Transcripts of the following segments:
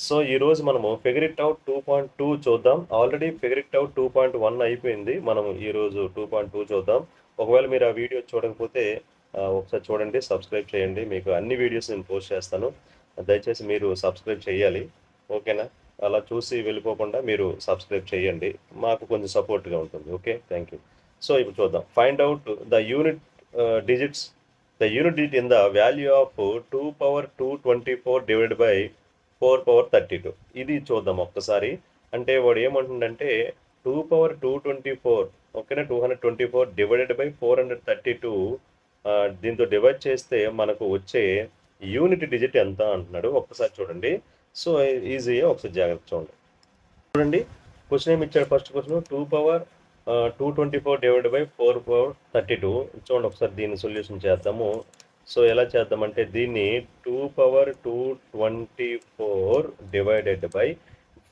So ఈరోజు మనము figure it out 2.2 చూద్దాం. ఆల్రెడీ ఫిగర్ ఇట్ అవుట్ 2.1 అయిపోయింది. మనం ఈరోజు 2.2 చూద్దాం. ఒకవేళ మీరు ఆ వీడియో చూడకపోతే ఒకసారి చూడండి, సబ్స్క్రైబ్ చేయండి. మీకు అన్ని వీడియోస్ నేను పోస్ట్ చేస్తాను. దయచేసి మీరు సబ్స్క్రైబ్ చేయాలి. ఓకేనా? అలా చూసి వెళ్ళిపోకుండా మీరు సబ్స్క్రైబ్ చేయండి. మాకు కొంచెం సపోర్ట్‌గా ఉంటుంది. ఓకే. Thank you. సో ఇప్పుడు చూద్దాం. Find out the unit digits the unit digit in the value of 2 power 224 divided by 4 power 32. ఇది చూద్దాం ఒక్కసారి. అంటే వాడు ఏమంటుండంటే 2 పవర్ 224, ఓకేనా, 224 డివైడెడ్ బై 432, దీంతో డివైడ్ చేస్తే మనకు వచ్చే యూనిట్ డిజిట్ ఎంత అంటున్నాడు. ఒక్కసారి చూడండి. సో ఈజీగా ఒకసారి జాగ్రత్త చూడండి. చూడండి, క్వశ్చన్ ఏమి ఇచ్చాడు. First question 2 power 224 divide by 4 power 32. చూడండి ఒకసారి దీన్ని సొల్యూషన్ చేద్దాము. సో ఎలా చేద్దామంటే దీన్ని 2 పవర్ 224 డివైడెడ్ బై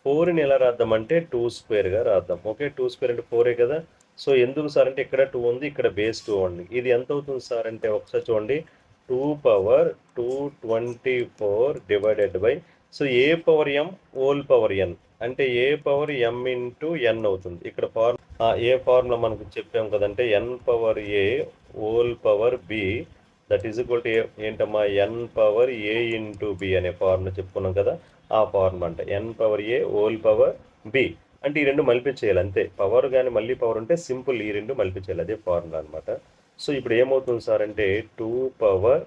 4ని ఎలా రాద్దామంటే 2 స్క్వేర్గా రాద్దాం. ఓకే, 2 స్క్వేర్ అంటే 4ఏ కదా. సో ఎందుకు సార్ అంటే ఇక్కడ 2 ఉంది, ఇక్కడ బేస్ 2 ఉంది. ఇది ఎంత అవుతుంది సార్ అంటే ఒకసారి చూడండి, 2 power 224 divided by, so A power M whole power N అంటే ఏ పవర్ ఎం ఇంటూ ఎన్ అవుతుంది. ఇక్కడ ఏ ఫార్ములా మనకు చెప్పాం కదంటే n power a whole power b that is equal to ఏంటమ్మా ఎన్ పవర్ ఏ ఇంటూ బి అనే ఫార్ములా చెప్పుకున్నాం కదా. ఆ ఫార్ములా అంటే n power a whole power b అంటే ఈ రెండు మల్టిప్లై చేయాలి అంతే. పవర్ కానీ మళ్ళీ పవర్ ఉంటే సింపుల్ ఈ రెండు మల్టిప్లై చేయాలి, అదే ఫార్ములా అనమాట. సో ఇప్పుడు ఏమవుతుంది సార్ అంటే 2 పవర్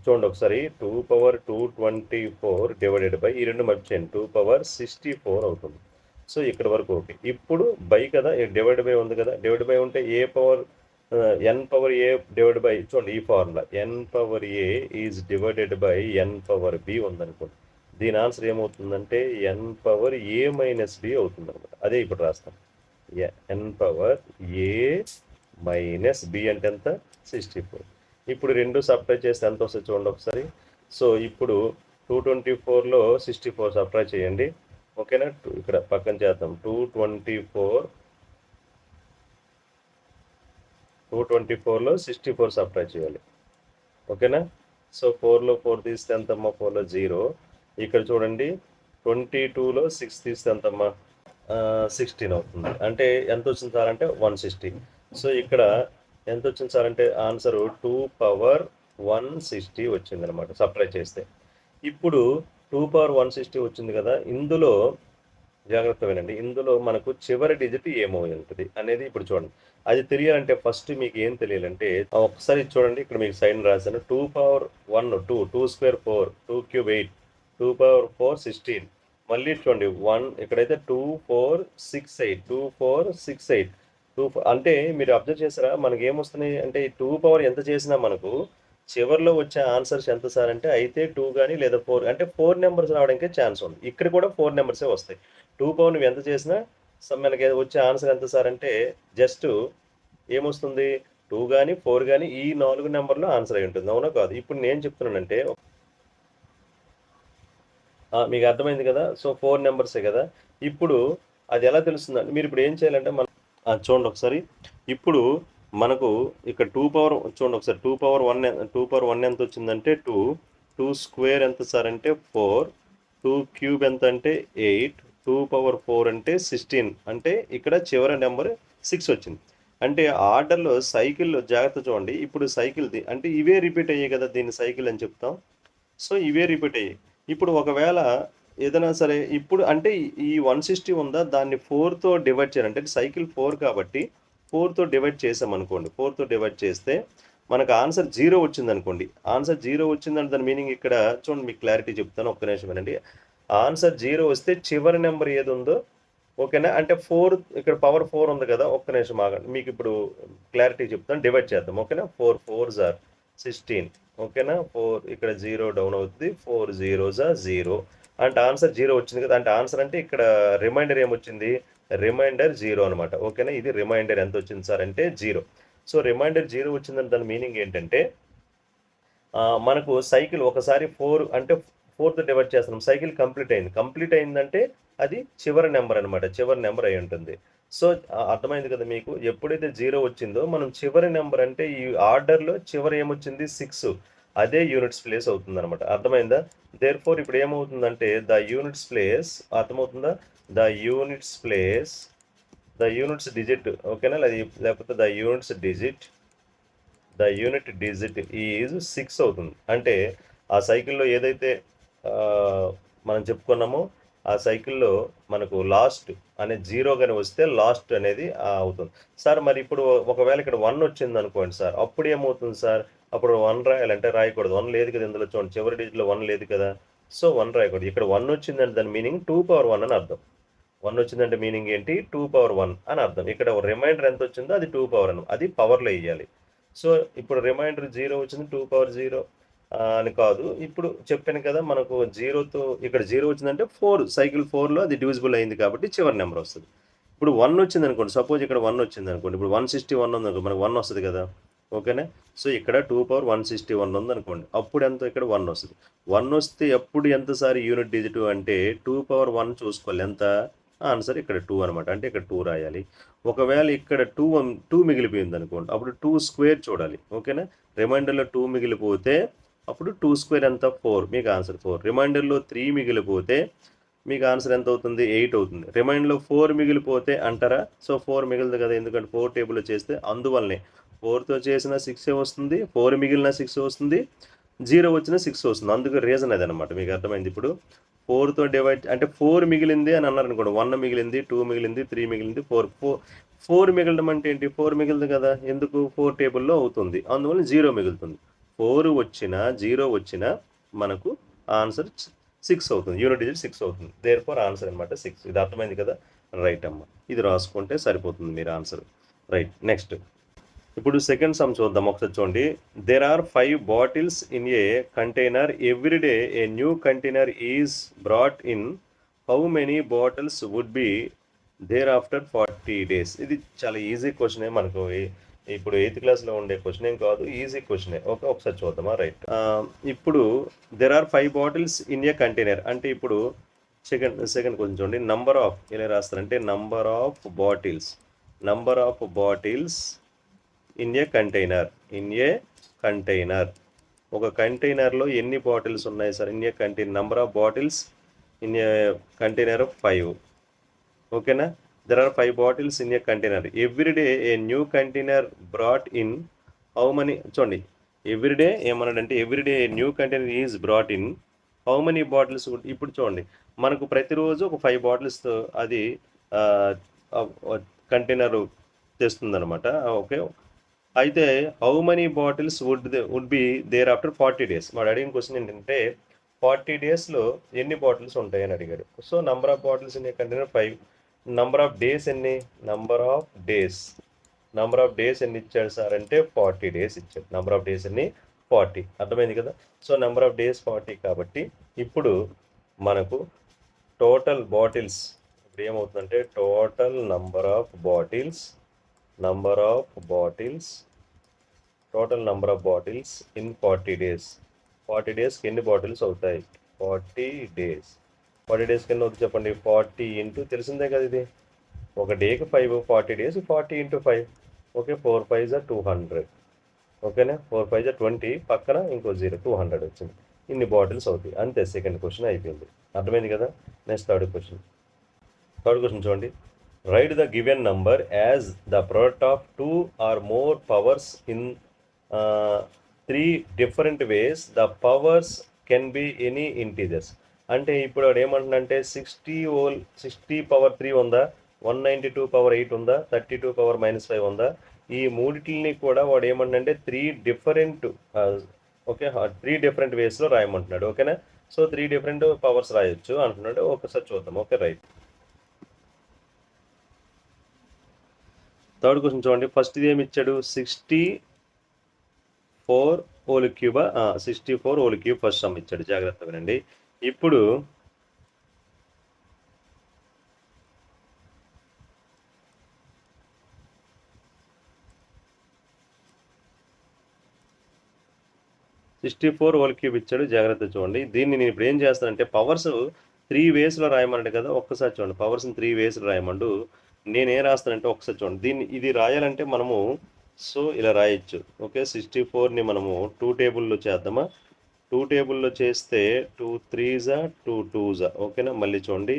చూడండి ఒకసారి 2 పవర్ 224 డివైడెడ్ బై ఈ రెండు మల్టిప్లై చేయండి 2 పవర్ 64 అవుతుంది. సో ఇక్కడ వరకు ఓకే. ఇప్పుడు బై కదా, డివైడ్ బై ఉంది కదా, డివైడ్ బై ఉంటే a power n power a divide by, చూడండి ఈ formula n power a is divided by n power b ఉందనుకోండి. దీని ఆన్సర్ ఏమవుతుందంటే n power a minus b అవుతుంది అనమాట. అదే ఇప్పుడు రాస్తాం. N power a minus b అంటే ఎంత 64. ఇప్పుడు రెండు సబ్ట్రై చేస్తే ఎంత వస్తుంది చూడండి ఒకసారి. సో ఇప్పుడు 224లో 64 సబ్ట్రై చేయండి. ఓకేనా, ఇక్కడ పక్కన చేద్దాం. 224లో 64 సబ్ట్రై చేయాలి. ఓకేనా. సో 4లో 4 తీస్తే ఎంతమ్మా, 4లో 0. ఇక్కడ చూడండి 22లో 6 తీస్తే ఎంతమ్మా 16 అవుతుంది. అంటే ఎంత వచ్చింది సార్ అంటే 160. సో ఇక్కడ ఎంత వచ్చింది సార్ అంటే ఆన్సర్ 2 పవర్ 160 వచ్చింది అనమాట సబ్ట్రై చేస్తే. ఇప్పుడు 2 పవర్ 160 వచ్చింది కదా, ఇందులో జాగ్రత్త వినండి. ఇందులో మనకు చివరి డిజిట్ ఏమో ఉంటుంది అనేది ఇప్పుడు చూడండి. అది తెలియాలంటే ఫస్ట్ మీకు ఏం తెలియాలంటే ఒకసారి చూడండి, ఇక్కడ మీకు సైన్ రాశాను. 2 పవర్ 1 2, 2 స్క్వేర్ 4, 2 క్యూబ్ 8, 2 పవర్ 4 16. మళ్ళీ చూడండి 1, ఇక్కడైతే 2 4 6 8, 2 4 6 8, 2 అంటే మీరు అబ్జర్వ్ చేసారా మనకి ఏమొస్తున్నాయి అంటే 2 పవర్ ఎంత చేసినా మనకు చివరిలో వచ్చే ఆన్సర్స్ ఎంత సార్ అంటే అయితే 2 కానీ లేదా 4 అంటే 4 నెంబర్స్ రావడానికి ఛాన్స్ ఉంది. ఇక్కడ కూడా 4 నెంబర్సే వస్తాయి. 2 పవర్ నువ్వు ఎంత చేసినా మనకి వచ్చే ఆన్సర్ ఎంత సార్ అంటే జస్ట్ ఏమొస్తుంది 2 కానీ 4 కానీ ఈ 4 నెంబర్లో ఆన్సర్ అయి ఉంటుంది. అవునా కాదు? ఇప్పుడు నేను చెప్తున్నానంటే మీకు అర్థమైంది కదా. సో 4 నెంబర్సే కదా. ఇప్పుడు అది ఎలా తెలుస్తుందంటే మీరు ఇప్పుడు ఏం చేయాలంటే చూడండి ఒకసారి. ఇప్పుడు మనకు ఇక్కడ 2 పవర్ చూడండి ఒకసారి. 2 పవర్ 1 ఎంత వచ్చిందంటే 2 స్క్వేర్ ఎంత సార్ అంటే 4, 2 క్యూబ్ ఎంత అంటే 8, 2 పవర్ 4 అంటే 16. అంటే ఇక్కడ చివరి నెంబర్ 6 వచ్చింది. అంటే ఆర్డర్లో సైకిల్లో జాగ్రత్త చూడండి. ఇప్పుడు సైకిల్ది అంటే ఇవే రిపీట్ అయ్యాయి కదా, దీన్ని సైకిల్ అని చెప్తాం. సో ఇవే రిపీట్ అయ్యాయి. ఇప్పుడు ఒకవేళ ఏదైనా సరే ఇప్పుడు అంటే ఈ 160 ఉందా, దాన్ని 4తో డివైడ్ చేయాలి. అంటే సైకిల్ 4 కాబట్టి 4తో డివైడ్ చేసామనుకోండి. 4తో డివైడ్ చేస్తే మనకు ఆన్సర్ 0 వచ్చింది అనుకోండి. ఆన్సర్ 0 వచ్చిందంటే దాని మీనింగ్ ఇక్కడ చూడండి, మీకు క్లారిటీ చెప్తాను, ఒక్క నిమిషం వినండి. ఆన్సర్ 0 వస్తే చివరి నెంబర్ ఏది ఉందో, ఓకేనా, అంటే 4 ఇక్కడ పవర్ 4 ఉంది కదా, ఒక్క నిమిషం ఆగండి, మీకు ఇప్పుడు క్లారిటీ చెప్తాను. డివైడ్ చేద్దాం. ఓకేనా, 4 4s are 16. ఓకేనా, 4 ఇక్కడ 0 డౌన్ అవుతుంది. 4 0s are 0 అంటే ఆన్సర్ 0 వచ్చింది కదా. అంటే ఆన్సర్ అంటే ఇక్కడ రిమైండర్ ఏమొచ్చింది, రిమైండర్ 0 అనమాట. ఓకేనా, ఇది రిమైండర్ ఎంత వచ్చింది సార్ అంటే 0. సో రిమైండర్ 0 వచ్చిందని దాని మీనింగ్ ఏంటంటే మనకు సైకిల్ ఒకసారి 4 అంటే 4తో డివైడ్ చేస్తున్నాం, సైకిల్ కంప్లీట్ అయిందంటే అది చివరి నెంబర్ అనమాట, చివరి నెంబర్ అయి ఉంటుంది. సో అర్థమైంది కదా మీకు. ఎప్పుడైతే 0 వచ్చిందో మనం చివరి నెంబర్ అంటే ఈ ఆర్డర్లో చివరి ఏమొచ్చింది 6, అదే యూనిట్స్ ప్లేస్ అవుతుంది అనమాట. అర్థమైందా? దేర్ ఫోర్ ఇప్పుడు ఏమవుతుందంటే ద యూనిట్స్ ప్లేస్, అర్థమవుతుందా? The units place, the units digit, ఓకేనా? లేకపోతే ద యూనిట్ డిజిట్ ఈజ్ 6 అవుతుంది. అంటే ఆ సైకిల్లో ఏదైతే మనం చెప్పుకున్నామో ఆ సైకిల్లో మనకు లాస్ట్ అనే జీరో కానీ వస్తే లాస్ట్ అనేది అవుతుంది. సార్ మరి ఇప్పుడు ఒకవేళ ఇక్కడ 1 వచ్చింది అనుకోండి సార్, అప్పుడు ఏమవుతుంది సార్? అప్పుడు 1 రాయాలంటే రాయకూడదు. 1 లేదు కదా ఇందులో, చూడండి చివరి డిజిట్లో 1 లేదు కదా. సో 1 రాయకూడదు. ఇక్కడ 1 వచ్చిందంటే దాని మీనింగ్ 2 పవర్ 1 అని అర్థం. 1 వచ్చిందంటే మీనింగ్ ఏంటి? 2 పవర్ 1 అని అర్థం. ఇక్కడ రిమైండర్ ఎంత వచ్చిందో అది 2 పవర్ అని, అది పవర్లో వేయాలి. సో ఇప్పుడు రిమైండర్ 0 వచ్చింది, 2 పవర్ 0 అని కాదు. ఇప్పుడు చెప్పాను కదా, మనకు జీరోతో ఇక్కడ 0 వచ్చిందంటే 4, సైకిల్ 4లో అది డివిజిబుల్ అయింది కాబట్టి చివరి నెంబర్ వస్తుంది. ఇప్పుడు 1 వచ్చింది అనుకోండి, సపోజ్ ఇక్కడ 1 వచ్చింది అనుకోండి, ఇప్పుడు 161 ఉంది అనుకో, మనకు 1 వస్తుంది కదా, ఓకేనా? సో ఇక్కడ 2 పవర్ 161 ఉంది అనుకోండి, అప్పుడు ఎంత? ఇక్కడ 1 వస్తుంది. 1 వస్తే అప్పుడు ఎంతసారి యూనిట్ డిజిట్ అంటే 2 పవర్ 1 చూసుకోవాలి ఎంత ఆన్సర్. ఇక్కడ 2 అనమాట, అంటే ఇక్కడ 2 రాయాలి. ఒకవేళ ఇక్కడ 2 మిగిలిపోయింది అనుకోండి, అప్పుడు 2 స్క్వేర్ చూడాలి, ఓకేనా? రిమైండర్లో 2 మిగిలిపోతే అప్పుడు 2 స్క్వేర్ ఎంత? 4, మీకు ఆన్సర్ 4. రిమైండర్లో 3 మిగిలిపోతే మీకు ఆన్సర్ ఎంత అవుతుంది? 8 అవుతుంది. రిమైండర్లో 4 మిగిలిపోతే అంటారా? సో 4 మిగిలింది కదా, ఎందుకంటే 4 టేబుల్లో చేస్తే అందువల్లనే 4తో చేసిన 6 వస్తుంది, 4 మిగిలిన 6 వస్తుంది, 0 వచ్చిన 6 వస్తుంది. అందుకు రీజన్ అదనమాట. మీకు అర్థమైంది ఇప్పుడు? 4తో డివైడ్ అంటే 4 మిగిలింది అని అన్నారు అనుకోండి, 1 మిగిలింది, 2 మిగిలింది, 3 మిగిలింది, 4 మిగలడం అంటే ఏంటి? 4 మిగిలింది కదా, ఎందుకు? 4 టేబుల్లో అవుతుంది, అందువల్ల 0 మిగులుతుంది. 4 వచ్చినా 0 వచ్చినా మనకు ఆన్సర్ 6 అవుతుంది, యూనిట్ డిజిట్ 6 అవుతుంది. దేర్ ఫోర్ ఆన్సర్ అనమాట 6. ఇది అర్థమైంది కదా? రైట్ అమ్మ, ఇది రాసుకుంటే సరిపోతుంది మీరు ఆన్సర్. రైట్, నెక్స్ట్ ఇప్పుడు సెకండ్ సమ్ చూద్దాం. ఒకసారి చూడండి. There are 5 bottles in a container. Every day a new container is brought in. How many bottles would be there after 40 days? ఇది చాలా ఈజీ క్వశ్చనే, మనకు ఇప్పుడు 8th క్లాస్లో ఉండే క్వశ్చన్ ఏం కాదు, ఈజీ క్వశ్చనే. ఓకే, ఒకసారి చూద్దామా? రైట్, ఇప్పుడు there are 5 bottles in a container అంటే ఇప్పుడు సెకండ్ క్వశ్చన్ చూడండి. నంబర్ ఆఫ్ ఎలా రాస్తారంటే number of bottles in a container. ఒక కంటైనర్లో ఎన్ని బాటిల్స్ ఉన్నాయి సార్? In a container number of bottles in a container 5, ఓకేనా? There are 5 bottles in a container. Every day a new container brought in. How many? చూడండి, every day ఏమన్నాడంటే every day new container is brought in. How many bottles? ఇప్పుడు చూడండి, మనకు ప్రతిరోజు ఒక 5 బాటిల్స్తో అది కంటైనర్ తెస్తుందనమాట. ఓకే, అయితే how many bottles would be there after 40 days? వాడు అడిగిన క్వశ్చన్ ఏంటంటే 40 daysలో ఎన్ని బాటిల్స్ ఉంటాయని అడిగాడు. So number of bottles in a container 5. Number of days ఎన్ని? నంబర్ ఆఫ్ డేస్ ఎన్ని ఇచ్చాడు సార్ అంటే 40 days ఇచ్చాడు. నంబర్ ఆఫ్ డేస్ ఎన్ని? 40. అర్థమైంది కదా? సో నంబర్ ఆఫ్ డేస్ 40 కాబట్టి ఇప్పుడు మనకు టోటల్ బాటిల్స్ ఇప్పుడు ఏమవుతుందంటే total number of bottles in 40 days. 40 daysకి ఎన్ని బాటిల్స్ అవుతాయి? 40 days. 40 days కింద అవుతుంది చెప్పండి. 40 ఇంటూ తెలిసిందే కదా, ఇది ఒక డేకి 5, 40 days 40 ఇంటూ 5. ఓకే, 4 5 200. ఓకేనా? 4 5 20, పక్కన ఇంకో 0, 200 వచ్చింది. ఇన్ని బాటిల్స్ అవుతాయి, అంతే. సెకండ్ క్వశ్చన్ అయిపోయింది. అర్థమైంది కదా? నెక్స్ట్ థర్డ్ క్వశ్చన్ చూడండి. Right the given number as the product of 2 or more powers in 3 different ways. The powers can be any integers. అంటే ఇప్పుడు వాడు ఏమంటుందంటే 60 పవర్ 3 ఉందా, 192 పవర్ 8 ఉందా, 32 పవర్ -5 ఉందా? ఈ మూడిటిని కూడా వాడు ఏమంటుందంటే 3 డిఫరెంట్ వేస్లో రాయమంటున్నాడు. ఓకేనా? సో 3 డిఫరెంట్ పవర్స్ రాయొచ్చు అంటున్నాడు. ఒకసారి చూద్దాం. Okay, right. థర్డ్ క్వశ్చన్ చూడండి. ఫస్ట్ ఇది ఏమి ఇచ్చాడు? 64 whole cube. 64 whole cube first some ఇచ్చాడు. జాగ్రత్తగా వినండి. ఇప్పుడు 64 హోల్ క్యూబ్ ఇచ్చాడు. జాగ్రత్త చూడండి. దీన్ని నేను ఇప్పుడు ఏం చేస్తానంటే పవర్స్ 3 వేస్లో రాయమంటాడు కదా. ఒక్కసారి చూడండి, పవర్స్ని 3 వేస్లో రాయమండు. నేనేం రాస్తానంటే ఒకసారి చూడండి, ఇది రాయాలంటే మనము సో ఇలా రాయొచ్చు. ఓకే, 64ని మనము 2 టేబుల్‌లో చేద్దామా? 2 టేబుల్‌లో చేస్తే 2 3 2 2 ఓకేనా? మళ్ళీ చూడండి,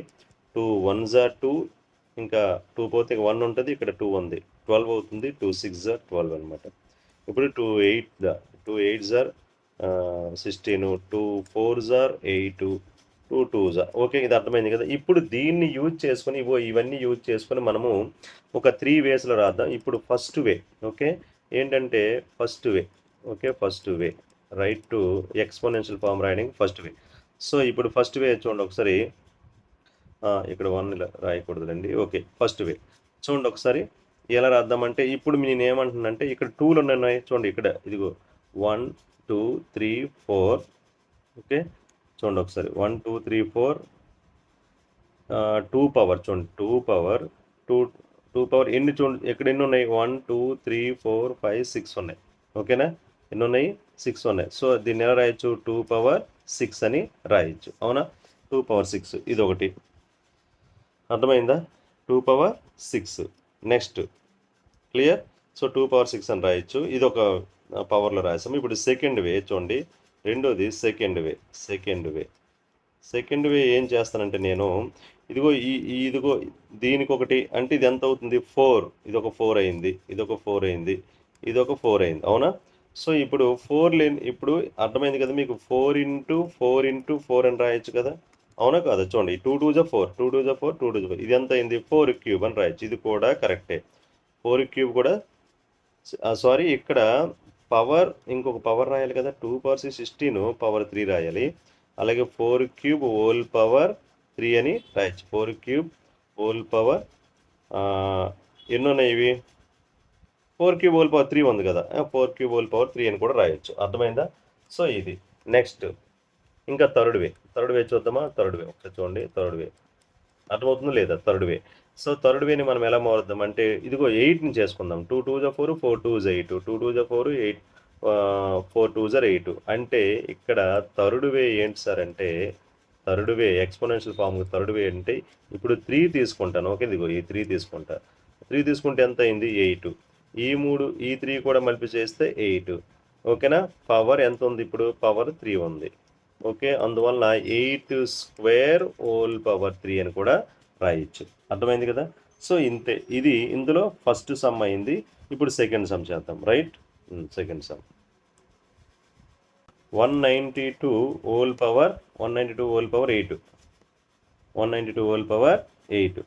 2 1 2, ఇంకా 2 పోతే 1 ఉంటుంది, ఇక్కడ 2 ఉంది, 12 అవుతుంది. 2 6 12 అనమాట. ఇప్పుడు 2 8 2 8 16, 2 4 8, 2 2 ఓకే, ఇది అర్థమైంది కదా. ఇప్పుడు దీన్ని యూజ్ చేసుకొని ఇవన్నీ యూజ్ చేసుకొని మనము ఒక 3 వేస్లో రాద్దాం. ఇప్పుడు ఫస్ట్ వే, ఓకే, ఏంటంటే first way, okay, first way right to exponential form రాయడానికి ఫస్ట్ వే. సో ఇప్పుడు ఫస్ట్ వే చూడండి ఒకసారి, ఇక్కడ 1 ఇలా రాయకూడదులండి. ఓకే, ఫస్ట్ వే చూడండి ఒకసారి ఎలా రాద్దామంటే, ఇప్పుడు నేను ఏమంటున్నానంటే ఇక్కడ 2లు ఉన్నాయి చూడండి, ఇక్కడ ఇదిగో 1 2 3 4, ఓకే, చూడండి ఒకసారి 1 2 3 4, 2 పవర్ చూడండి, 2 పవర్ 2, 2 పవర్ ఎన్ని చూడండి, ఎక్కడ ఎన్ని ఉన్నాయి, 1 2 3 4 5 6 ఉన్నాయి. ఓకేనా, ఎన్ని ఉన్నాయి, 6 ఉన్నాయి. సో దీన్ని ఎలా రాయొచ్చు, 2 పవర్ 6 అని రాయొచ్చు. అవునా, 2 పవర్ 6 ఇది ఒకటి అర్థమైందా, 2 power 6. Next clear. So 2 power 6 అని రాయొచ్చు, ఇది ఒక పవర్లో రాసాము. ఇప్పుడు సెకండ్ వే చూడండి, రెండోది సెకండ్ వే. సెకండ్ వే ఏం చేస్తానంటే నేను ఇదిగో ఇదిగో దీనికి ఒకటి అంటే ఇది ఎంత అవుతుంది, 4, ఇది ఒక 4 అయింది, ఇది ఒక 4 అయింది, ఇది ఒక 4 అయింది. అవునా, సో ఇప్పుడు 4 లేని, ఇప్పుడు అర్థమైంది కదా మీకు, 4 ఇంటూ 4 ఇంటూ 4 అని రాయొచ్చు కదా. అవునా కాదా, చూడండి 2 2 4, 2 2 4, 2 2 4, ఇది ఎంత అయింది, 4 క్యూబ్ అని రాయొచ్చు. ఇది కూడా కరెక్టే, 4 క్యూబ్ కూడా సారీ, ఇక్కడ పవర్ ఇంకొక పవర్ రాయాలి కదా, 2 పవర్ 16 పవర్ 3 రాయాలి. అలాగే 4 క్యూబ్ హోల్ పవర్ 3 అని రాయొచ్చు. 4 క్యూబ్ హోల్ పవర్ ఎన్ని ఉన్నాయి ఇవి, 4 క్యూబ్ హోల్ పవర్ 3 ఉంది కదా, 4 క్యూబ్ హోల్ పవర్ 3 అని కూడా రాయొచ్చు. అర్థమైందా. సో ఇది నెక్స్ట్ ఇంకా థర్డ్ వే చూద్దామా. థర్డ్ వే ఒకసారి చూడండి, థర్డ్ వే అర్థమవుతుందో లేదా, థర్డ్ వే. సో థర్డ్ వేని మనం ఎలా మారుద్దాం అంటే, ఇదిగో 8ని చేసుకుందాం. 2 2 4, 4 2 8, 2 2 4 8, 4 2 8. అంటే ఇక్కడ థర్డ్ వే ఏంటి సార్ అంటే, థర్డ్ వే ఎక్స్పోనెన్షియల్ ఫామ్ థర్డ్ వే అంటే ఇప్పుడు 3 తీసుకుంటాను. ఓకే, ఇదిగో ఈ 3 తీసుకుంటా. 3 తీసుకుంటే ఎంత అయింది, 8. ఈ 3 కూడా మల్పి చేస్తే 8. ఓకేనా, పవర్ ఎంత ఉంది ఇప్పుడు, పవర్ 3 ఉంది. ఓకే, అందువల్ల 8 స్క్వేర్ హోల్ పవర్ 3 అని కూడా రాయొచ్చు. అర్థమైంది కదా. సో ఇంతే, ఇది ఇందులో ఫస్ట్ సమ్ అయింది. ఇప్పుడు సెకండ్ సమ్ చేద్దాం. Right, second some 192 whole power 192 whole power 8, 192 whole power 8.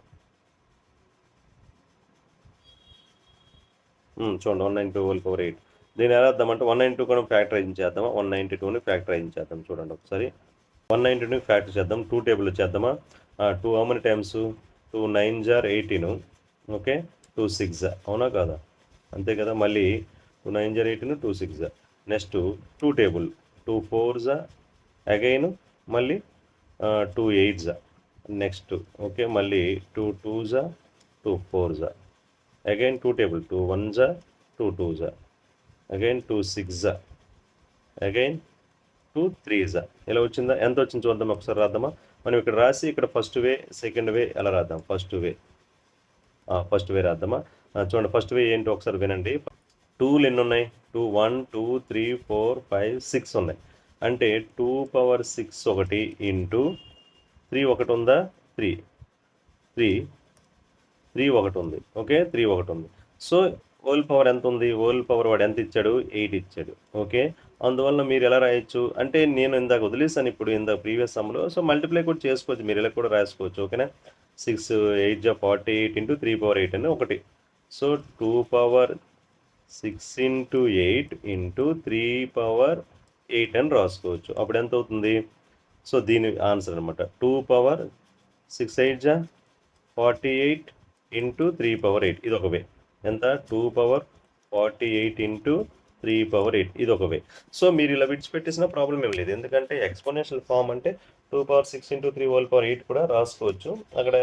చూడండి, 192 హోల్ పవర్ 8. దీన్ని ఎలా వద్దామంటే 192 కూడా ఫ్యాక్టరైజింగ్ చేద్దామా, 192ని ఫ్యాక్టరైజింగ్ చేద్దాం. చూడండి ఒకసారి, 192ని ఫ్యాక్టర్ చేద్దాం. 2 టేబుల్ చేద్దామా. 2 హౌ మెనీ టైమ్స్, 2 9 18, ఓకే, 2 6, అవునా కాదా, అంతే కదా. మళ్ళీ 2 9 18, 2 6. నెక్స్ట్ 2 టేబుల్, 2 4 అగైన్, మళ్ళీ 2 8. నెక్స్ట్ ఓకే, మళ్ళీ 2 2 2 4. Again 2 table, 2 1 2 2, again 2 6, again 2 3. ఇలా వచ్చిందా, ఎంత వచ్చింది చూద్దాం ఒకసారి, రాద్దామా. మనం ఇక్కడ రాసి ఇక్కడ ఫస్ట్ వే సెకండ్ వే ఎలా రాద్దాం, ఫస్ట్ వే రాద్దామా. చూడండి ఫస్ట్ వే ఏంటో ఒకసారి వినండి. 2లు ఎన్ని ఉన్నాయి, 2 1 2 3 4 5 6 ఉన్నాయి. అంటే 2 పవర్ 6 ఒకటి ఇంటూ 3 ఒకటి ఉందా, 3 ఒకటి ఉంది. ఓకే, 3 ఒకటి ఉంది. సో హోల్ పవర్ ఎంత ఉంది, హోల్ పవర్ వాడు ఎంత ఇచ్చాడు, 8 ఇచ్చాడు. ఓకే, అందువల్ల మీరు ఎలా రాయొచ్చు అంటే, నేను ఇందాక వదిలేసాను ఇప్పుడు ఇందాక ప్రీవియస్ సమ్లో. సో మల్టిప్లై కూడా చేసుకోవచ్చు, మీరు ఇలా కూడా రాసుకోవచ్చు. ఓకేనా, 6 8 48 ఇంటూ 3 పవర్ 8 అని ఒకటి. So 2 power 6 into 8 into 3 power 8 అని రాసుకోవచ్చు. అప్పుడు ఎంత అవుతుంది, సో దీని ఆన్సర్ అనమాట 2 పవర్ 6 8 48 ఇంటూ 3 పవర్ 8. ఇది ఒక వే. ఎంత, 2 పవర్ 48 ఇంటూ 3 పవర్ 8, ఇది ఒక వే. సో మీరు ఇలా విడిచిపెట్టేసిన ప్రాబ్లం ఏం లేదు, ఎందుకంటే ఎక్స్పోనెన్షియల్ ఫామ్ అంటే 2 పవర్ 6 ఇంటూ 3 హోల్ పవర్ 8 కూడా రాసుకోవచ్చు, అక్కడ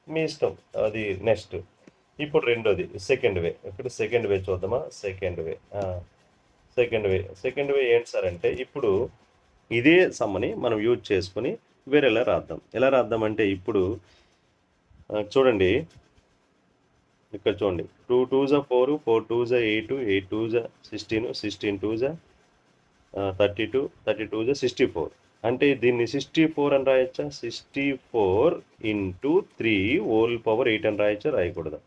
మీ ఇష్టం. అది నెక్స్ట్. ఇప్పుడు రెండోది సెకండ్ వే. ఇక్కడ సెకండ్ వే చూద్దామా. సెకండ్ వే ఏంటి సార్ అంటే, ఇప్పుడు ఇదే సమ్మని మనం యూజ్ చేసుకుని వేరేలా రాద్దాం. ఎలా రాద్దాం అంటే, ఇప్పుడు చూడండి ఇక్కడ చూడండి 2 2 4, 4 2 8, 8 2 16, 16 2 32, 32 64. అంటే దీన్ని 64 అని రాయొచ్చా? 64 ఇంటూ 3 హోల్ పవర్ 8 అని రాయొచ్చా? రాయకూడదు.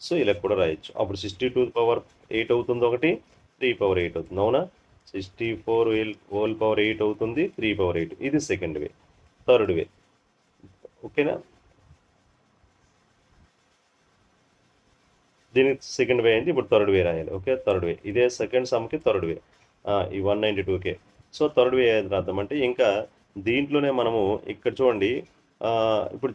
సో ఇలా కూడా రాయొచ్చు. అప్పుడు 62 పవర్ 8 అవుతుంది ఒకటి, 3 పవర్ 8 అవుతుంది. అవునా? 64 హోల్ పవర్ 8 అవుతుంది, 3 పవర్ 8. ఇది సెకండ్ వే. థర్డ్ వే. ఓకేనా? దీనికి సెకండ్ వే అయింది. ఇప్పుడు థర్డ్ వే రాయాలి. ఓకే, థర్డ్ వే. ఇదే సెకండ్ సమ్కి థర్డ్ వే. ఈ 192K. సో థర్డ్ వే ఏది రాద్దాం అంటే, ఇంకా దీంట్లోనే మనము ఇక్కడ చూడండి, ఇప్పుడు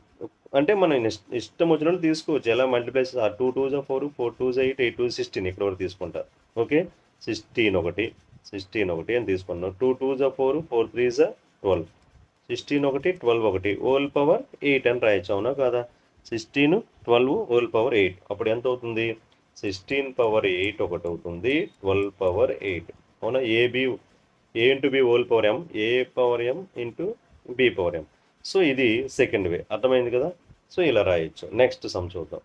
అంటే మనం ఇష్టం వచ్చినట్టు తీసుకోవచ్చు. ఎలా మల్టిప్లై 2 2 4, 4 2 8, 8 2 16 ఇక్కడ వరకు తీసుకుంటా. ఓకే, 16 ఒకటి, 16 ఒకటి అని తీసుకున్నాం. 2 2 4, 4 3 12, 16 ఒకటి, 12 ఒకటి, హోల్ పవర్ 8 అని రాయొచ్చు. అవునా కాదా? 16 12 హోల్ పవర్ 8. అప్పుడు ఎంత అవుతుంది? 16 పవర్ 8 ఒకటి అవుతుంది, 12 పవర్ 8. అవునా? ఏ ఇంటూ బి హోల్ పవర్ ఎం, ఏ పవర్ ఎం ఇంటూ బి పవర్ ఎం. సో ఇది సెకండ్ వే. అర్థమైంది కదా? సో ఇలా రాయొచ్చు. నెక్స్ట్ సమ్ చూద్దాం.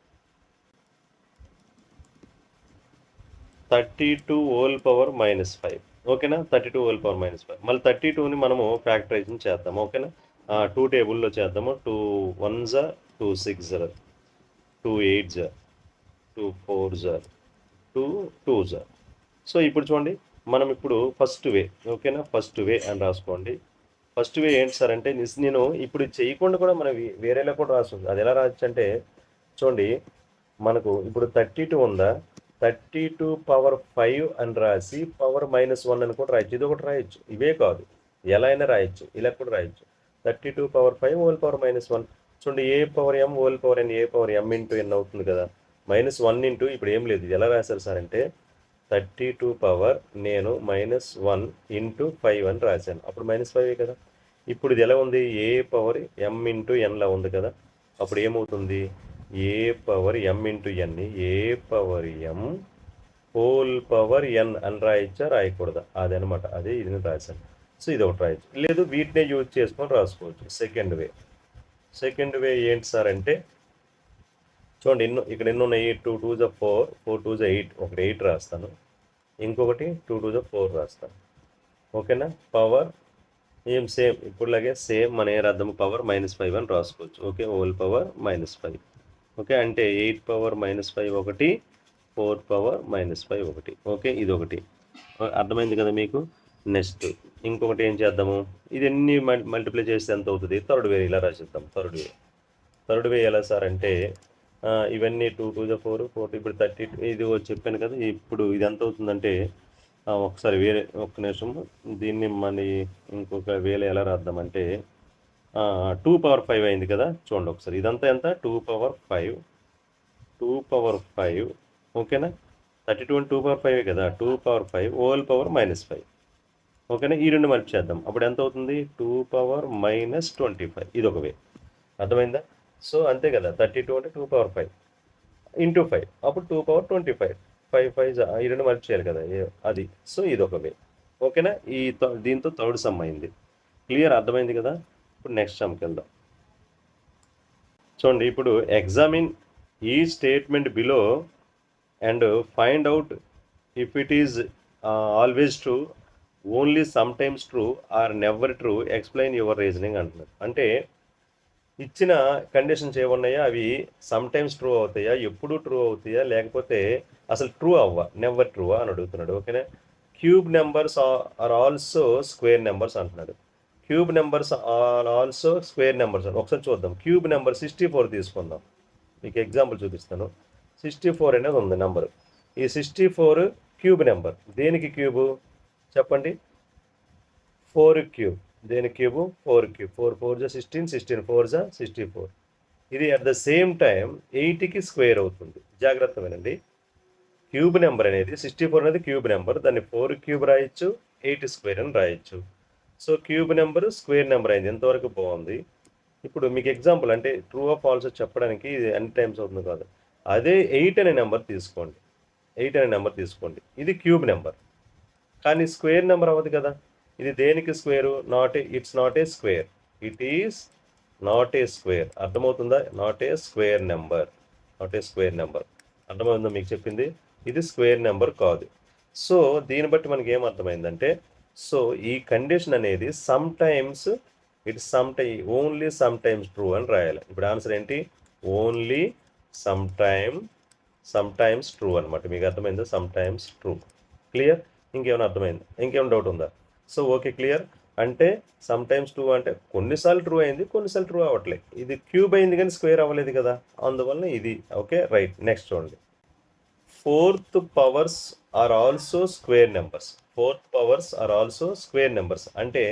32 హోల్ పవర్ -5. ఓకేనా? 32 హోల్ పవర్ -5. మళ్ళీ 32ని మనము ఫ్యాక్టరైజేషన్ చేద్దాము. ఓకేనా? 2 టేబుల్లో చేద్దాము. 2 1s 2 6s 2 8s 2 4s 2 2s. So ఇప్పుడు చూడండి, మనం ఇప్పుడు ఫస్ట్ వే. ఓకేనా? ఫస్ట్ వే అని రాసుకోండి. ఫస్ట్ వే ఏంటి సార్ అంటే, నేను ఇప్పుడు చేయకుండా కూడా మనం వేరేలా కూడా రాస్తుంది. అది ఎలా రాయొచ్చు అంటే, చూడండి, మనకు ఇప్పుడు 32 ఉందా, 32 పవర్ 5 అని రాసి పవర్ -1 అని కూడా రాయొచ్చు. ఇది ఒకటి రాయొచ్చు. ఇవే కాదు, ఎలా అయినా రాయొచ్చు. ఇలా కూడా రాయొచ్చు. 32 పవర్ 5 హోల్ పవర్ -1. చూడండి, ఏ పవర్ ఎం హోల్ పవర్ ఎన్, ఏ పవర్ ఎం ఇంటూ ఎన్ అవుతుంది కదా. -1 ఇంటూ ఇప్పుడు ఏం లేదు. ఇది ఎలా రాశారు సార్ అంటే, 32 పవర్ నేను -1 ఇంటూ 5 అని రాశాను. అప్పుడు -5 కదా. ఇప్పుడు ఇది ఎలా ఉంది? ఏ పవర్ ఎం ఇంటూ ఎన్లా ఉంది కదా. అప్పుడు ఏమవుతుంది? ఏ పవర్ ఎం ఇంటూ ఎన్ని, ఏ పవర్ ఎం హోల్ పవర్ ఎన్ అని రాయొచ్చా? రాయకూడదా? అదనమాట. అదే ఇది రాశాను. సో ఇది ఒకటి రాయొచ్చు. లేదు, వీటినే యూజ్ చేసుకొని రాసుకోవచ్చు. Second way. సెకండ్ వే ఏంటి సార్ అంటే, చూడండి, ఇక్కడ ఎన్ని ఉన్నాయి? 2 2 4, 4 2 8. ఒకటి 8 రాస్తాను, ఇంకొకటి 2 2 4 రాస్తాను. ఓకేనా? పవర్ ఏం సేమ్, ఇప్పుడులాగే సేమ్ మన ఏ రాద్దాము? పవర్ -5 అని రాసుకోవచ్చు. Okay, whole power -5. ఓకే, అంటే 8 పవర్ -5 ఒకటి, 4 పవర్ -5 ఒకటి. ఓకే, ఇది ఒకటి. అర్థమైంది కదా మీకు? నెక్స్ట్ ఇంకొకటి ఏం చేద్దాము? ఇది ఎన్ని మల్టిప్లై చేస్తే ఎంత అవుతుంది? థర్డ్ వే ఇలా రాసిద్దాం. థర్డ్ వే ఎలా సార్ అంటే, ఇవన్నీ 2 2 4, 4 ఇప్పుడు 32. ఇది చెప్పాను కదా. ఇప్పుడు ఇది ఎంత అవుతుందంటే, ఒకసారి వేరే ఒక్క నిమిషం, దీన్ని మళ్ళీ ఇంకొక వేలో ఎలా రాద్దామంటే, 2 పవర్ 5 అయింది కదా. చూడండి ఒకసారి, ఇదంతా ఎంత? 2 పవర్ 5, 2 పవర్ 5. ఓకేనా? 32 2 పవర్ 5 కదా. 2 పవర్ 5 హోల్ పవర్ -5. ఓకేనా? ఈ రెండు మల్టి చేద్దాం. అప్పుడు ఎంత అవుతుంది? 2 పవర్ -25. ఇది ఒక వే. అర్థమైందా? సో అంతే కదా. 32 అంటే 2 పవర్ 5 ఇంటూ 5, అప్పుడు 2 పవర్ 25. 5 5 ఈ రెండు మల్టి చేయాలి కదా. అది. సో ఇది ఒక వే. ఓకేనా? దీంతో థర్డ్ సమ్ అయింది. క్లియర్? అర్థమైంది కదా. ఇప్పుడు నెక్స్ట్ సమ్కి వెళ్దాం. చూడండి, ఇప్పుడు ఎగ్జామిన్ ఈ statement below and find out if it is always true, only some times true or never true, explain your reasoning అంటున్నారు. అంటే ఇచ్చిన కండిషన్స్ ఏమున్నాయా, అవి సమ్ టైమ్స్ ట్రూ అవుతాయా, ఎప్పుడు ట్రూ అవుతాయా, లేకపోతే అసలు ట్రూ అవ్వ, నెవర్ ట్రూ అని అడుగుతున్నాడు. ఓకేనా? Cube numbers are also square numbers అంటున్నాడు. Cube numbers are also square numbers అని ఒకసారి చూద్దాం. క్యూబ్ నెంబర్ 64 తీసుకుందాం. మీకు ఎగ్జాంపుల్ చూపిస్తాను. 64 అనేది ఉంది నెంబర్. ఈ 64 క్యూబ్ నెంబర్. దేనికి క్యూబు చెప్పండి? 4 క్యూబ్. దేని క్యూబు? 4 క్యూబ్. 4 4 16, 16 4 64. ఇది అట్ ద సేమ్ టైం 8కి స్క్వేర్ అవుతుంది. జాగ్రత్త వినండి. క్యూబ్ నెంబర్ అనేది 64 అనేది క్యూబ్ నెంబర్. దాన్ని 4 క్యూబ్ రాయొచ్చు, 8 స్క్వేర్ అని రాయొచ్చు. So cube number square number అయింది. ఎంతవరకు బాగుంది. ఇప్పుడు మీకు ఎగ్జాంపుల్ అంటే ట్రూ ఆఫ్ ఫాల్స్ చెప్పడానికి ఇది ఎన్ని టైమ్స్ అవుతుంది కాదు. అదే 8 అనే నెంబర్ తీసుకోండి. 8 అనే నెంబర్ తీసుకోండి. ఇది క్యూబ్ నెంబర్, కానీ స్క్వేర్ నెంబర్ అవ్వదు కదా. ఇది దేనికి square? It's not a square. It is not a square. అర్థమవుతుందా? Not a square number. Not a square number. అర్థమైందో మీకు చెప్పింది? ఇది స్క్వేర్ నెంబర్ కాదు. సో దీన్ని బట్టి మనకి ఏమర్థమైందంటే, సో ఈ కండిషన్ అనేది some times only some times true అని రాయాలి. ఇప్పుడు ఆన్సర్ ఏంటి? ఓన్లీ సమ్ టైమ్స్ ట్రూ అనమాట. మీకు అర్థమైందా? Some times true. క్లియర్? ఇంకేమైనా అర్థమైందా? ఇంకేమైనా డౌట్ ఉందా? So okay, clear. అంటే సమ్ టైమ్స్ ట్రూ అంటే కొన్నిసార్లు ట్రూ అయింది, కొన్నిసార్లు ట్రూ అవ్వట్లేదు. ఇది క్యూబ్ అయింది కానీ స్క్వేర్ అవ్వలేదు కదా, అందువల్ల ఇది ఓకే రైట్. నెక్స్ట్ చూడండి, fourth powers are also square numbers. Fourth powers are also square numbers అంటే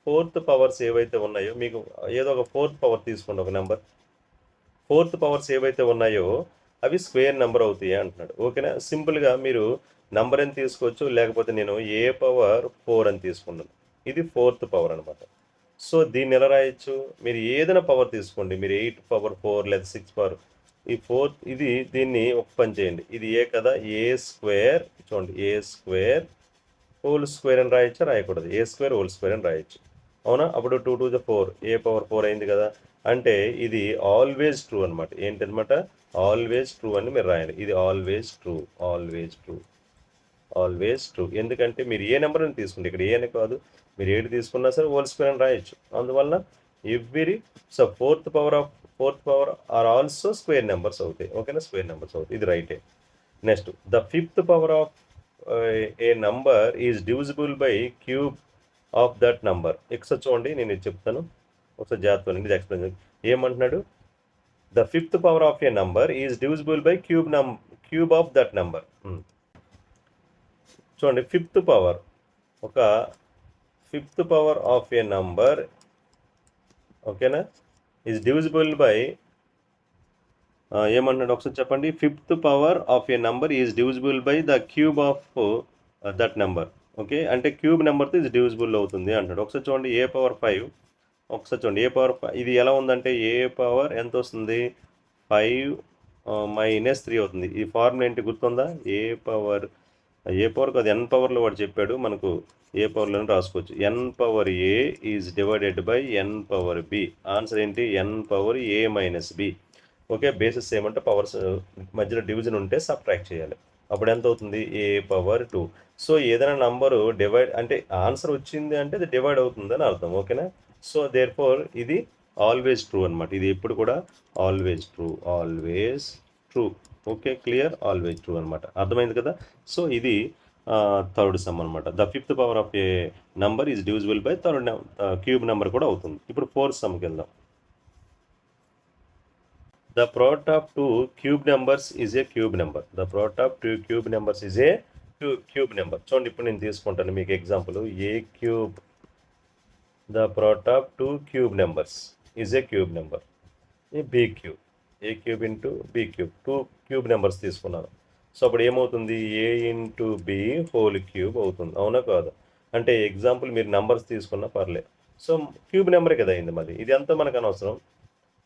ఫోర్త్ పవర్స్ ఏవైతే ఉన్నాయో, మీకు ఏదో ఒక ఫోర్త్ పవర్ తీసుకోండి, ఒక నెంబర్. ఫోర్త్ పవర్స్ ఏవైతే ఉన్నాయో అవి స్క్వేర్ నెంబర్ అవుతాయి అంటున్నాడు. ఓకేనా? సింపుల్గా మీరు నంబర్ అని తీసుకోవచ్చు, లేకపోతే నేను ఏ పవర్ 4 అని తీసుకున్నాను. ఇది ఫోర్త్ పవర్ అనమాట. సో దీన్ని ఎలా రాయొచ్చు? మీరు ఏదైనా పవర్ తీసుకోండి, మీరు 8 పవర్ 4 లేదా 6 పవర్, ఈ ఫోర్త్ దీన్ని ఒక పని చేయండి. ఇది ఏ కదా, ఏ స్క్వేర్, చూడండి ఏ స్క్వేర్ హోల్ స్క్వేర్ అని రాయొచ్చా? రాయకూడదు. ఏ స్క్వేర్ హోల్ స్క్వేర్ అని రాయొచ్చు. అవునా? అప్పుడు 2 2 4, ఏ పవర్ 4 అయింది కదా. అంటే ఇది ఆల్వేస్ ట్రూ అనమాట. ఏంటనమాట? ఆల్వేస్ ట్రూ అని మీరు రాయండి. ఇది always true, always true, always true. ఎందుకంటే మీరు ఏ నెంబర్ అని తీసుకుంటే, ఇక్కడ ఏ అని కాదు, మీరు ఏడు తీసుకున్నా సరే హోల్ స్క్వేర్ అని రాయొచ్చు. అందువల్ల every so fourth power are also square numbers అవుతాయి. ఓకేనా? స్క్వేర్ నెంబర్స్ అవుతాయి. ఇది రైటే. Next, the fifth power of a number is divisible by cube of that number. ఒకసారి చూడండి, నేను ఇది చెప్తాను, ఒకసారి జాగ్రత్తగా ఇది ఎక్స్ప్లెయిన్. ఏమంటున్నాడు? The fifth power of a number is divisible by cube of that number. చూడండి, ఫిఫ్త్ పవర్, ఒక fifth power of a number, ఓకేనా, ఈజ్ డివిజిబుల్ బై ఏమన్నాడు ఒకసారి చెప్పండి. Fifth power of a number is divisible by the cube of that number. Okay, అంటే cube నెంబర్తో ఇది divisible అవుతుంది అంటాడు. ఒకసారి చూడండి, ఏ పవర్ 5, ఒకసారి చూడండి ఏ పవర్ 5 ఇది ఎలా ఉందంటే, ఏ పవర్ ఎంత వస్తుంది? 5 -3 అవుతుంది. ఈ ఫార్ములా ఏంటి గుర్తుందా? ఏ పవర్ కాదు, ఎన్ పవర్లో వాడు చెప్పాడు మనకు. ఏ పవర్లోనే రాసుకోవచ్చు. N power a is divided by n power b. Answer ఏంటి? N power a minus b. Okay, basis ఏమంటే పవర్స్ మధ్యలో డివిజన్ ఉంటే సబ్ట్రాక్ట్ చేయాలి. అప్పుడు ఎంత అవుతుంది? A power 2. సో ఏదైనా నంబరు డివైడ్ అంటే ఆన్సర్ వచ్చింది అంటే అది డివైడ్ అవుతుందని అర్థం. ఓకేనా? సో దేర్ ఫోర్ ఇది ఆల్వేస్ ట్రూ అనమాట. ఇది ఎప్పుడు కూడా always true, always true. Okay, clear? Always true అనమాట. అర్థమైంది కదా? సో ఇది థర్డ్ సమ్ అనమాట. The fifth power of a number is divisible by third cube number కూడా అవుతుంది. ఇప్పుడు ఫోర్త్ సమ్కి వెళ్దాం. The product of two cube numbers is a cube number. The product of two cube numbers is a cube number. చూడండి, ఇప్పుడు నేను తీసుకుంటాను మీకు example. A cube, the product of two cube numbers is a cube number. A B cube, A cube into B cube, two cube numbers తీసుకున్నాను. So అప్పుడు ఏమవుతుంది? A into B whole cube అవుతుంది. అవునా కాదు? అంటే ఎగ్జాంపుల్ మీరు numbers తీసుకున్నా పర్లేదు. సో క్యూబ్ నెంబరే కదా అయింది. మరి ఇది అంతా మనకు అనవసరం,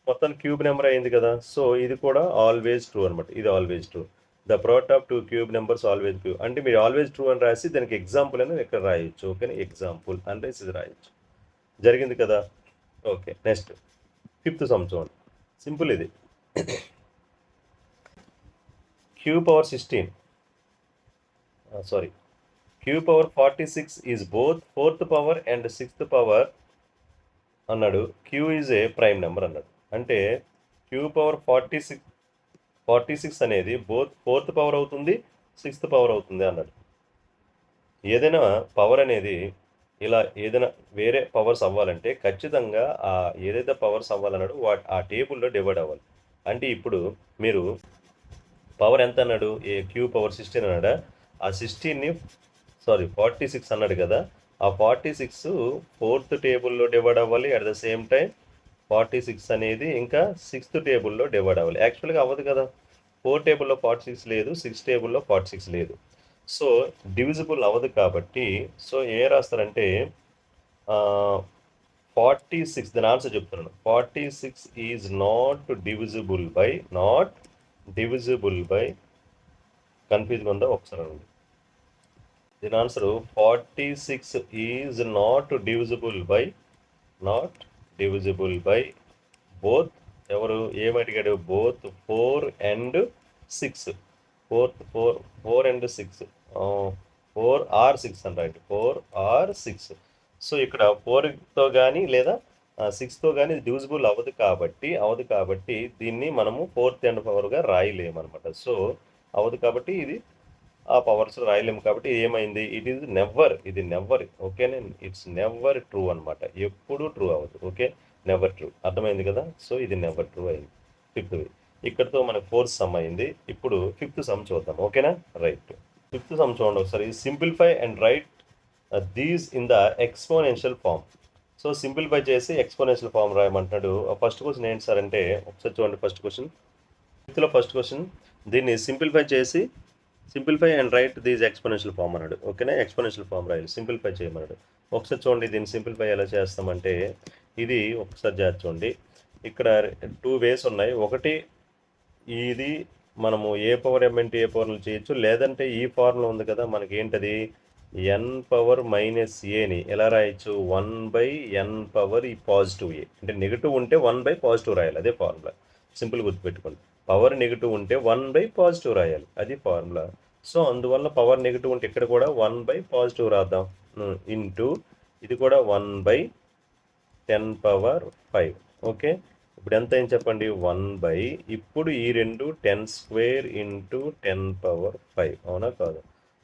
మొత్తం క్యూబ్ నెంబర్ అయింది కదా. సో ఇది కూడా ఆల్వేస్ ట్రూ అనమాట. ఇది always true. The product of two cube numbers always true. అంటే మీరు ఆల్వేస్ ట్రూ అని రాసి దానికి ఎగ్జాంపుల్ అని ఇక్కడ రాయొచ్చు. ఓకేనా? ఎగ్జాంపుల్ అని రాసి ఇది రాయొచ్చు. జరిగింది కదా. ఓకే, నెక్స్ట్ ఫిఫ్త్ సమ్ చూడండి. సింపుల్ ఇది. Q power 16 sorry q power 46 is both fourth power and sixth power అన్నాడు. Q is a prime number అన్నాడు. అంటే క్యూ పవర్ 46 అనేది బోత్ ఫోర్త్ పవర్ అవుతుంది, సిక్స్త్ పవర్ అవుతుంది అన్నాడు. ఏదైనా పవర్ అనేది ఇలా ఏదైనా వేరే పవర్స్ అవ్వాలంటే ఖచ్చితంగా ఏదైతే పవర్స్ అవ్వాలన్నాడు ఆ టేబుల్లో డివైడ్ అవ్వాలి. అంటే ఇప్పుడు మీరు పవర్ ఎంత అన్నాడు? ఏ క్యూ పవర్ 16 అన్నాడా? ఆ 16ని 46 అన్నాడు కదా. ఆ 46 ఫోర్త్ టేబుల్లో డివైడ్ అవ్వాలి. అట్ ద సేమ్ టైం 46 అనేది ఇంకా సిక్స్త్ టేబుల్లో డివైడ్ అవ్వాలి. యాక్చువల్గా అవ్వదు కదా, 4 టేబుల్లో 46 లేదు, 6 టేబుల్లో 46 లేదు. సో డివిజిబుల్ అవ్వదు కాబట్టి సో ఏ రాస్తారంటే 46, దాని ఆన్సర్ చెప్తున్నాను. 46 ఈజ్ నాట్ డివిజిబుల్ బై కన్ఫ్యూజ్గా ఉందా ఒకసారి అండి. దీని answer 46 is not divisible by both. ఎవరు ఏమడిగాడు? Both 4 and six, four and six, 4 or 6 అని రైట్, 4 or 6. సో ఇక్కడ 4తో కానీ లేదా 6తో కానీ డివిజిబుల్ అవ్వదు కాబట్టి దీన్ని మనము ఫోర్త్ అండ్ పవర్గా రాయలేమన్నమాట. సో అవ్వదు కాబట్టి ఇది ఆ పవర్స్ రాయలేము కాబట్టి ఏమైంది, ఇది నెవర్ ఓకేనే, ఇట్స్ నెవర్ ట్రూ అనమాట. ఎప్పుడు ట్రూ అవ్వదు. ఓకే, నెవర్ ట్రూ, అర్థమైంది కదా. సో ఇది నెవర్ ట్రూ అయింది. ఫిఫ్త్ ఇక్కడతో మనకు ఫోర్త్ సమ్ అయింది. ఇప్పుడు ఫిఫ్త్ సమ్ చూద్దాం. ఓకేనా, రైట్. ఫిఫ్త్ సమ్ చూడండి ఒకసారి. Simplify and write these in the exponential form. So simplify చేసి ఎక్స్పోనెన్షియల్ ఫామ్ రాయమంటున్నాడు. ఫస్ట్ క్వశ్చన్ ఏంటి సార్ అంటే, ఒకసారి చూడండి. ఫస్ట్ క్వశ్చన్, ఫిఫ్త్లో ఫస్ట్ క్వశ్చన్, దీన్ని simplify and write these exponential form అన్నాడు. ఓకేనా, ఎక్స్పోనెన్షియల్ ఫామ్ రాయాలి, సింప్లిఫై చేయమన్నాడు. ఒకసారి చూడండి దీన్ని సింప్లిఫై ఎలా చేస్తామంటే, ఇది ఒకసారి చూడండి. ఇక్కడ 2 ways ఉన్నాయి. ఒకటి ఇది మనము ఏ పవర్ m ఇంటూ ఏ పవర్లు చేయొచ్చు, లేదంటే ఈ ఫార్ములా ఉంది కదా మనకి, ఏంటది n⁻−aని ఎలా రాయొచ్చు, 1/n⁻ ఈ పాజిటివ్ a. అంటే నెగిటివ్ ఉంటే 1/పాజిటివ్ రాయాలి, అదే ఫార్ములా. సింపుల్ గుర్తుపెట్టుకోండి. పవర్ నెగిటివ్ ఉంటే 1/పాజిటివ్ రాయాలి, అది ఫార్ములా. సో అందువల్ల పవర్ నెగిటివ్ ఉంటే ఇక్కడ కూడా 1/పాజిటివ్ రాద్దాం, ఇంటూ ఇది కూడా 1/10⁵. ఓకే, ఇప్పుడు ఎంత అయింది చెప్పండి, 1 ఇప్పుడు ఈ రెండు 10² ఇంటూ 10⁵. అవునా కాదు.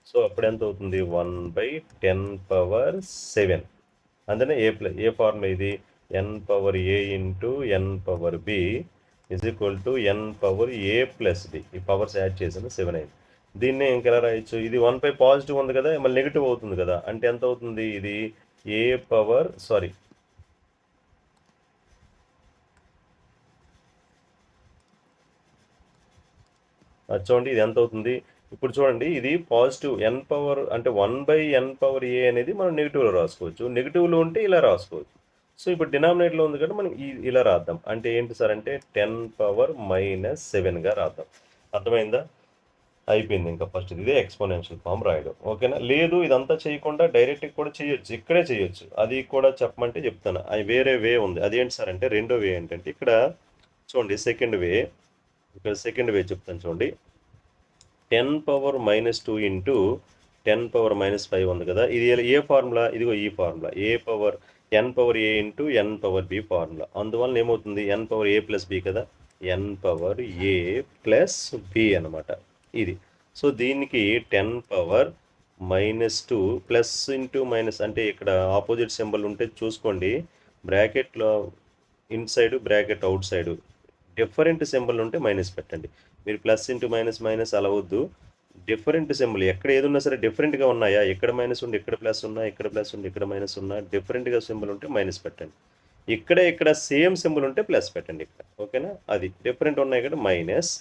సో అప్పుడు ఎంత అవుతుంది, 1/10⁻7. అందుకనే ఏ ఫార్ములా ఇది, n⁻a into n⁻b is equal to n⁻a+b. ఈ పవర్స్ యాడ్ చేసిన 7 అయింది. దీన్నే ఇంకెలా రాయొచ్చు, ఇది 1 పాజిటివ్ ఉంది కదా, మళ్ళీ నెగిటివ్ అవుతుంది కదా, అంటే ఎంత అవుతుంది, ఇది చూడండి ఇది ఎంత అవుతుంది. ఇప్పుడు చూడండి ఇది పాజిటివ్ n పవర్ అంటే 1/n⁻a అనేది మనం నెగిటివ్లో రాసుకోవచ్చు, నెగిటివ్లో ఉంటే ఇలా రాసుకోవచ్చు. సో ఇప్పుడు డినామినేట్లో ఉంది కాబట్టి మనం ఇలా రాద్దాం. అంటే ఏంటి సార్ అంటే 10⁻−7గా రాద్దాం. అర్థమైందా, అయిపోయింది. ఇంకా ఫస్ట్ ఇదే ఎక్స్పోనెన్షియల్ ఫామ్ రాయడం. ఓకేనా, లేదు ఇదంతా చేయకుండా డైరెక్ట్గా కూడా చేయొచ్చు, ఇక్కడే చేయొచ్చు, అది కూడా చెప్పమంటే చెప్తాను. అది వేరే వే ఉంది. అదేంటి సార్ అంటే, రెండో వే ఏంటంటే ఇక్కడ చూడండి, సెకండ్ వే చెప్తాను చూడండి. 10⁻−2 ఇంటూ 10⁻−5 ఉంది కదా, ఇది ఏ ఫార్ములా, ఇదిగో ఈ formula, n⁻a into n⁻b formula. అందువల్ల ఏమవుతుంది, n⁻a+b కదా, n⁻a+b అనమాట ఇది. సో దీనికి 10⁻−2 ప్లస్ ఇంటూ మైనస్, అంటే ఇక్కడ ఆపోజిట్ సింబల్ ఉంటే చూసుకోండి, బ్రాకెట్లో ఇన్ సైడ్, బ్రాకెట్ అవుట్ సైడ్ డిఫరెంట్ సింబల్ ఉంటే మైనస్ పెట్టండి. మీరు ప్లస్ ఇంటూ మైనస్ అలా వద్దు. డిఫరెంట్ సింబల్ ఎక్కడ ఏది ఉన్నా సరే డిఫరెంట్గా ఉన్నాయా, ఎక్కడ మైనస్ ఉండి ఇక్కడ ప్లస్ ఉన్నా, ఇక్కడ ప్లస్ ఉండి ఇక్కడ మైనస్ ఉన్నా, డిఫరెంట్గా సింబల్ ఉంటే మైనస్ పెట్టండి. ఇక్కడ సేమ్ సింబల్ ఉంటే ప్లస్ పెట్టండి ఇక్కడ. ఓకేనా, అది డిఫరెంట్ ఉన్నాయి ఇక్కడ మైనస్,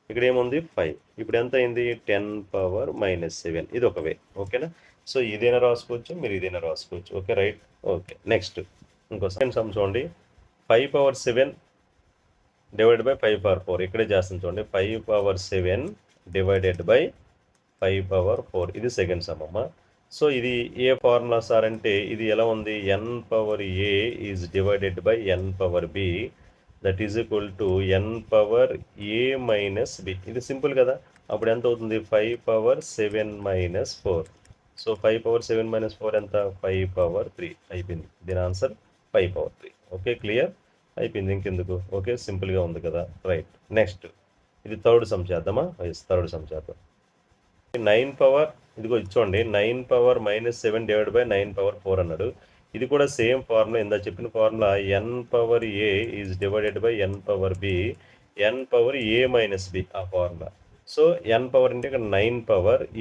ఇక్కడ ఏముంది 5. ఇప్పుడు ఎంత అయింది, 10⁻−7. ఇది ఒక వే. ఓకేనా, సో ఇదైనా రాసుకోవచ్చు, మీరు ఇదైనా రాసుకోవచ్చు. Okay, right. ఓకే, నెక్స్ట్ ఇంకో సెకండ్ సమ్ చూడండి. 5⁻7 డివైడెడ్ బై 5/4. ఇక్కడే చేస్తాను చూడండి, 5/7 డివైడెడ్ బై 5/4. ఇది సెకండ్ సమ్ అమ్మ. సో ఇది ఏ ఫార్ములా సార్ అంటే, ఇది ఎలా ఉంది, n⁻a is divided by n⁻b that is equal to n⁻a-b. ఇది సింపుల్ కదా. అప్పుడు ఎంత అవుతుంది, 5/7-4. సో 5/7-4 ఎంత, 5/3. అయిపోయింది, దీని ఆన్సర్ 5/3. ఓకే, క్లియర్ అయిపోయింది, ఇంకెందుకు. ఓకే, సింపుల్గా ఉంది కదా, రైట్. నెక్స్ట్ ఇది థర్డ్ సమ్ చేద్దామా, థర్డ్ సమ్ చేద్దాం. 9 ఇదిగో ఇచ్చోండి, 9⁻−7 డివైడ్ బై 9/4 అన్నాడు. ఇది కూడా సేమ్ ఫార్ములా, ఇందా చెప్పిన formula, n⁻a is divided by n⁻b n⁻a-b ఆ ఫార్ములా. సో n పవర్ అంటే ఇక్కడ 9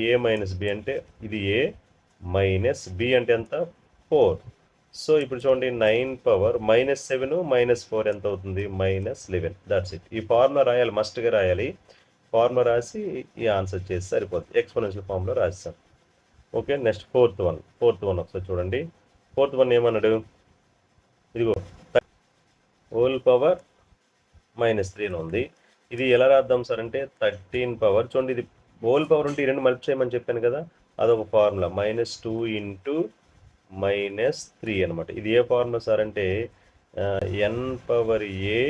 a-b అంటే ఇది a మైనస్ b అంటే ఎంత, 4. సో ఇప్పుడు చూడండి, 9⁻−7 -4 ఎంత అవుతుంది, -11. That's it. ఈ ఫార్ములా రాయాలి, మస్ట్గా రాయాలి. ఫార్ములా రాసి ఈ ఆన్సర్ చేసి సరిపోతుంది. ఎక్స్పోనెన్షియల్ ఫార్ములా రాస్తాం. ఓకే, నెక్స్ట్ ఫోర్త్ వన్ ఒకసారి చూడండి. ఫోర్త్ వన్ ఏమన్నాడు, ఇదిగో హోల్ పవర్ -3 ఉంది. ఇది ఎలా రాద్దాం సార్ అంటే 13 పవర్. చూడండి, ఇది హోల్ పవర్ ఉంటే ఈ రెండు మల్టిప్లై చేయమని చెప్పాను కదా, అదొక ఫార్ములా, -2 ఇంటూ -3 అనమాట. ఇది ఏ ఫార్ములా సార్ అంటే, n power a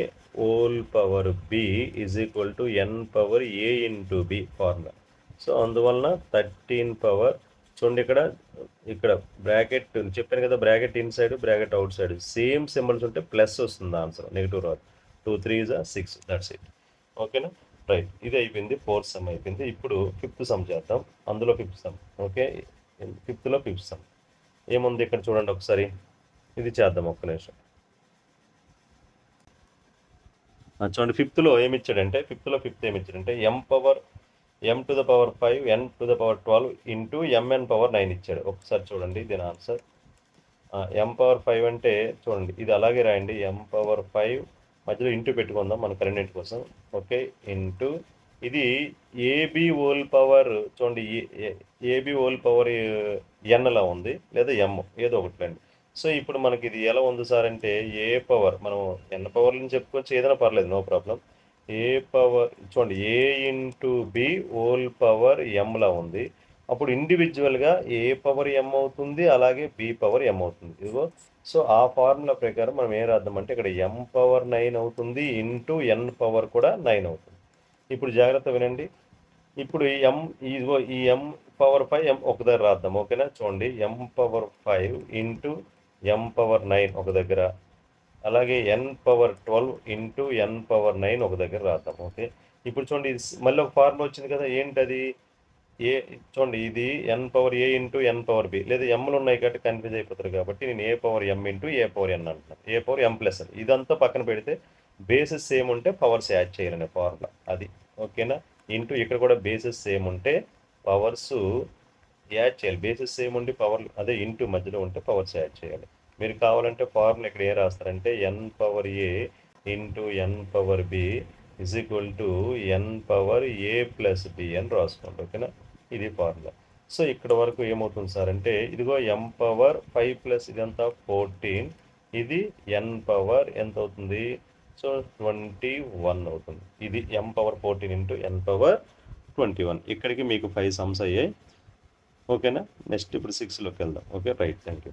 whole power b is equal to N power A into b formula. So అందువలన 13 పవర్ చూడండి ఇక్కడ బ్రాకెట్ చెప్పాను కదా, బ్రాకెట్ ఇన్సైడ్ బ్రాకెట్ అవుట్ సైడ్ సేమ్ సింబల్స్ ఉంటే ప్లస్ వస్తుంది ఆన్సర్, నెగిటివ్ రాదు. 2 3 6, దట్స్ ఇట్. ఓకేనా, రైట్. ఇది అయిపోయింది, 4th సమ్ అయిపోయింది. ఇప్పుడు 5th సమ్ చేద్దాం. అందులో 5th some. Okay, 5thలో 5th some ఏముంది ఇక్కడ చూడండి ఒకసారి. ఇది చేద్దాం, ఒక్క నిమిషం. చూడండి 5thలో ఏమి ఇచ్చాడంటే, 5th ఏమి ఇచ్చాడంటే M to the power 5 N to the power 12 into MN power 9 ఇచ్చాడు. ఒకసారి చూడండి దీని ఆన్సర్. ఎం పవర్ 5 అంటే చూడండి ఇది అలాగే రాయండి, ఎం పవర్ 5 మధ్యలో ఇంటూ పెట్టుకుందాం మన కరెంట్ కోసం. ఓకే, ఇంటూ ఇది ఏబి హోల్ పవర్ చూడండి, ఏబి హోల్ పవర్ ఎన్లా ఉంది, లేదా ఎం ఏదో ఒకటి అండి. సో ఇప్పుడు మనకి ఇది ఎలా ఉంది సార్ అంటే, ఏ పవర్ మనం ఎన్ పవర్ నుంచి చెప్పుకోవచ్చు, ఏదైనా పర్లేదు, నో ప్రాబ్లం. ఏ పవర్ చూడండి ఏ ఇంటూ బి హోల్ పవర్ ఎంలా ఉంది. అప్పుడు ఇండివిజువల్గా ఏ పవర్ ఎం అవుతుంది, అలాగే బి పవర్ ఎం అవుతుంది. ఇదిగో, సో ఆ ఫార్ములా ప్రకారం మనం ఏం రాద్దామంటే, ఇక్కడ ఎం పవర్ 9 అవుతుంది ఇంటూ ఎన్ పవర్ కూడా 9 అవుతుంది. ఇప్పుడు జాగ్రత్త వినండి. ఇప్పుడు ఇదిగో ఈ ఎం పవర్ 5 ఎం ఒక దగ్గర రాద్దాం. ఓకేనా, చూడండి ఎం పవర్ 5 ఇంటూ ఎం పవర్ 9 ఒక దగ్గర, అలాగే ఎన్ పవర్ 12 ఇంటూ ఎన్ పవర్ 9 ఒక దగ్గర రాద్దాం. ఓకే, ఇప్పుడు చూడండి మళ్ళీ ఒక ఫార్ములా వచ్చింది కదా, ఏంటది? ఏ చూడండి ఇది ఎన్ పవర్ ఏ ఇంటూ ఎన్ పవర్ బి, లేదా ఎంలు ఉన్నాయి కాబట్టి కన్ఫ్యూజ్ అయిపోతారు, కాబట్టి నేను ఏ పవర్ ఎం ఇంటూ ఏ పవర్ ఎన్ అంటున్నాను. ఏ పవర్ ఎం ప్లస్ అని ఇదంతా పక్కన పెడితే బేసిస్ సేమ్ ఉంటే పవర్స్ యాడ్ చేయాలనే ఫార్ములా అది. ఓకేనా, ఇంటూ ఇక్కడ కూడా బేసిస్ సేమ్ ఉంటే పవర్స్ యాడ్ చేయాలి. బేసిస్ సేమ్ ఉండి పవర్ అదే ఇంటూ మధ్యలో ఉంటే పవర్స్ యాడ్ చేయాలి. మీరు కావాలంటే ఫార్ములా ఇక్కడ ఏ రాస్తారంటే, ఎన్ power A into N power B is equal to N power A plus B అని రాసుకోండి. ఓకేనా, ఇది ఫార్ములా. సో ఇక్కడ వరకు ఏమవుతుంది సార్ అంటే, ఇదిగో ఎం పవర్ 5 ప్లస్ ఇదంతా 14, ఇది ఎన్ పవర్ ఎంత అవుతుంది? సో 21 అవుతుంది. ఇది ఎం పవర్ 14 ఇంటూ ఎన్ పవర్ 21. ఇక్కడికి మీకు 5 సమ్స్ అయ్యాయి. ఓకేనా, నెక్స్ట్ ఇప్పుడు 6లోకి వెళ్దాం. Okay, right, thank you.